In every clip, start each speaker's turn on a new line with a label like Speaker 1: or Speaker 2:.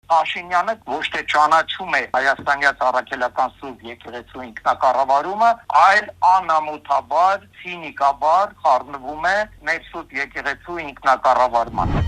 Speaker 1: Փաշինյանը ոչ թե ճանաչում է հայաստանյան առաքելական սուրբ եկեղեցու ինքնակառավարումը, այլ անամոթաբար, ցինիկաբար խառնվում է մեր սուրբ եկեղեցու ինքնակառավարմանը։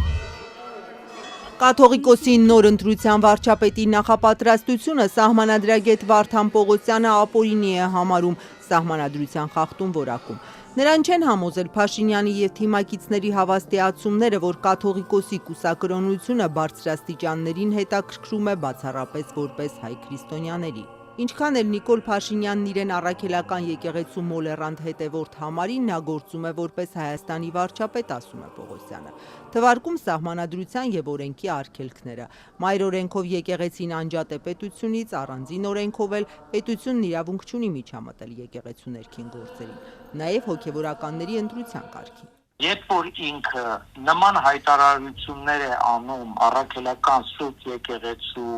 Speaker 2: Կաթողիկոսի նոր ընտրության վարչապետի նախապատրաստությունը սահմանադրագետ Վարդան Պողոսյանը ապօրինի է համարում սահմանադրության խախտում որակում։ Նրան չեն համոզել Փաշինյանի և թիմակիցների հավաստիացումները, որ կաթողիկոսի կուսակրոնությունը բարձրաստիճաններին հետաքրքրում է բացառապես որպես հայ քրիստոնյաների։ Ինչքան էլ Նիկոլ Փաշինյանն իրեն առաքելական եկեղեցու մոլեռանդ հետևորդ համարի, նա գործում է որպես Հայաստանի վարչապետ, ասում է Պողոսյանը։ Թվարկում սահմանադրության և օրենքի արգելքները։ Մայր օրենքով եկեղեցին անջատ է պետությունից, առանձին օրենքով էլ պետությունն իրավունք չունի միջամտել եկեղեցու ներքին գործերին, նաև հոգևորականների ընտրության կարգին։
Speaker 1: Երբ որ ինքը նման հայտարարություններ է անում առաքելական սուրբ եկեղեցու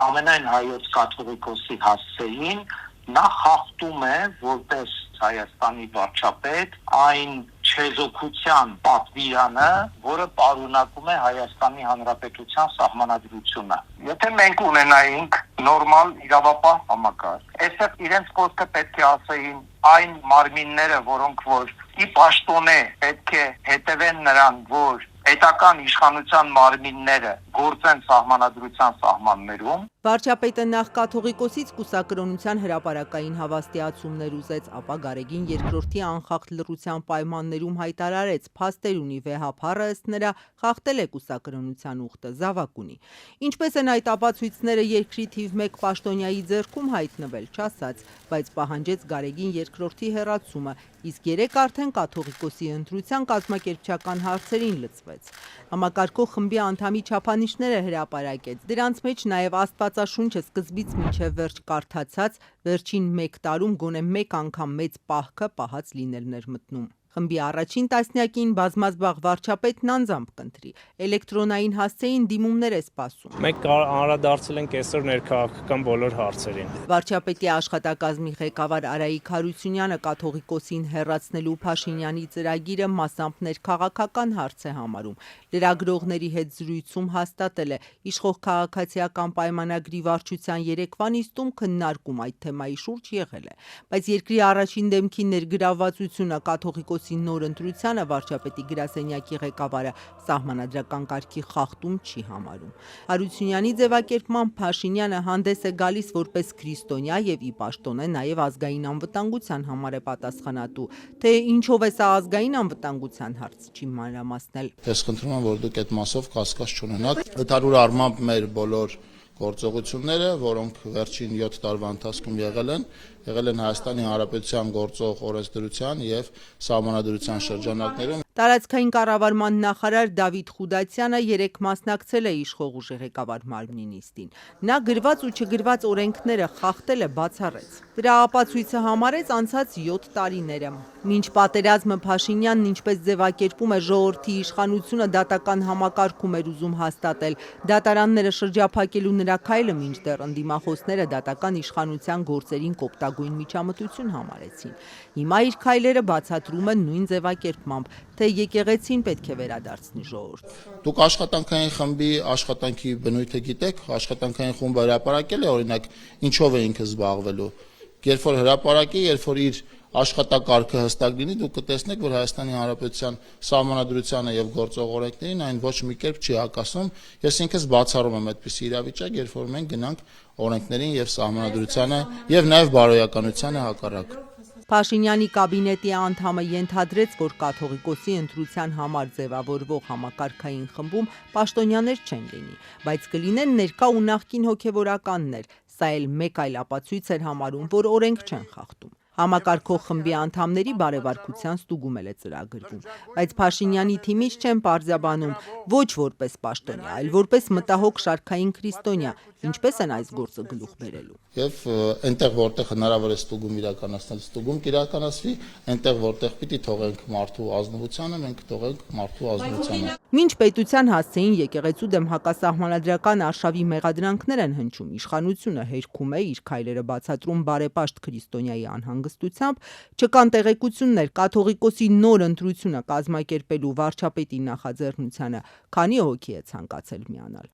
Speaker 1: ամենայն հայոց կաթողիկոսի հասցեին, նա խախտում է որպես Հայաստանի վարչապետ այն չեզոքության պատվիրանը, որը պարունակում է Հայաստանի Հանրապետության սահմանադրությունը։ Եթե մենք ունենայինք նորմալ իրավապահ համակարգ, այստեղ իրենց խոսքը պետք է ասեին այն մարմինները, որոնք որ ի պաշտոնե պետք է հետևեն նրան, որ պետական իշխանության մարմինները գործեն սահմանադրության սահմաններում։
Speaker 2: Վարչապետը նախ կաթողիկոսից կուսակրոնության հրապարակային հավաստիացումներ ուզեց, ապա Գարեգին II-ի անխախտ լռության պայմաններում հայտարարեց, փաստեր ունի վեհափառը ըստ նրա խախտել է կուսակրոնության ուխտը, զավակ ունի։ Ինչպես են այդ ապացույցները երկրի թիվ 1 պաշտոնյայի ձեռքում հայտնվել, չասաց, բայց պահանջեց Գարեգին II-ի հեռացումը, իսկ 3 արդեն կաթողիկոսի ընտրության կազմակերպչական հարցերին լծվեց։ Համակարգող խմբի անդամի չափանիշները հրապարակեց, դրանց մեջ նաև Աստվածաշունչը սկզբից մինչև վերջ կարդացած, վերջին 1 տարում գոնե 1 անգամ մեծ պահքը պահած լինելն էր մտնում։ Խմբի առաջին տասնյակին բազմազբաղ վարչապետն անձամբ կընտրի, էլեկտրոնային հասցեին դիմումներ է սպասում։
Speaker 3: Մենք անդրադարձել ենք այսօր ներքաղաքական բոլոր հարցերին։
Speaker 2: Վարչապետի աշխատակազմի ղեկավար Արայիկ Հարությունյանը կաթողիկոսին հեռացնելու Փաշինյանի ծրագիրը մասամբ ներքաղաքական հարց է համարում։ Լրագրողների հետ զրույցում հաստատել է, իշխող քաղաքացիական պայմանագրի վարչության երեկվա նիստում քննարկում այդ թեմայի շուրջ եղել է, բայց երկրի առաջին դեմքի ներգրավվածությունը կաթողիկոսի նոր ընտրությանը վարչապետի գրասենյակի ղեկավարը սահմանադրական կարգի խախտում չի համարում։ Հարությունյանի ձևակերպմամբ Փաշինյանը հանդես է գալիս որպես քրիստոնյա և ի պաշտոնե նաև ազգային անվտանգության համար է պատասխանատու, թե ինչով է սա ազգային անվտանգության հարց, չի մանրամասնել։
Speaker 4: Ես խնդրում եմ, որ դուք այդ մասով կասկած չունենաք։ Ընդհանուր առմամբ մեր բոլոր գործողությունները, որոնք վերջին 7 տարվա ընթացքում եղել են Հայաստանի Հանրապետության գործող օրենսդրության և սահմանադրության շրջանակներում։
Speaker 2: Տարածքային կառավարման նախարար Դավիթ Խուդացյանը երեկ մասնակցել է իշխող ուժի ղեկավար մարմնի նիստին։ Նա գրված ու չգրված օրենքները խախտել է, բացառեց։ Դրա ապացույցը համարեց անցած 7 տարիները։ Մինչ պատերազմը Փաշինյանն ինչպես ձևակերպում է ժողովրդի իշխանությունը դատական համակարգում էր ուզում հաստատել, դատարանները շրջափակելու նրա քայլը մինչդեռ ընդդիմախոսները դատական իշխանության գործերին կոպտագույն միջամտություն համարեցին։ Հիմա իր քայլերը բացատրում են նույն ձևակերպմամբ, թե եկեղեցին պետք է վերադարձնի ժողովուրդ։
Speaker 4: Դուք աշխատանքային խմբի աշխատանքի բնույթը գիտեք, աշխատանքային խումբը հրապարակել է օրինակ ինչով է ինքը զբաղվելու։ Երբ որ հրապարակի, երբ որ իր աշխատակարգը հստակ լինի, դուք կտեսնեք, որ Հայաստանի Հանրապետության սահմանադրությանը եւ գործող օրենքներին այն ոչ մի կերպ չի հակասում։ Ես ինքս բացառում եմ այդպիսի իրավիճակ, երբ որ մենք գնանք օրենքներին եւ սահմանադրությանը եւ նաեւ բարոյականությանը հակառակ։
Speaker 2: Փաշինյանի կաբինետի անդամը ենթադրեց, որ կաթողիկոսի ընտրության համար ձևավորվող համակարգային խմբում պաշտոնյաներ չեն լինի, բայց կլինեն ներկա ու նախկին հոգևորականներ, սա էլ մեկ այլ ապացույց էր համարում, որ օրենք չեն խախտում։ Համակարգող խմբի անդամների բարեվարկության ստուգում էլ է ծրագրվում, բայց Փաշինյանի թիմից չեն պարզաբանում ոչ որպես պաշտոնյա, այլ որպես մտահոգ շարքային քրիստոնյա, ինչպես են այս գործը գլուխ բերելու։
Speaker 4: Եվ այնտեղ որտեղ հնարավոր է ստուգում իրականացնել, ստուգում կիրականացվի, այնտեղ որտեղ պիտի թողենք մարդու ազնվությանը, մենք կթողենք մարդու ազնվությանը։
Speaker 2: Մինչ պետության հասցեին եկեղեցու դեմ հակասահմանադրական արշավի մեղադրանքներ են հնչում, իշխանությունը հերքում է, իր քայլերը բացատրում բարեպաշտ քրիստոնյայի անհանգստությամբ, չկան տեղեկություններ կաթողիկոսի նոր ընտրությունը կազմակերպելու վարչապետի նախաձեռնությանը, քանի հոգի է ցանկացել միանալ։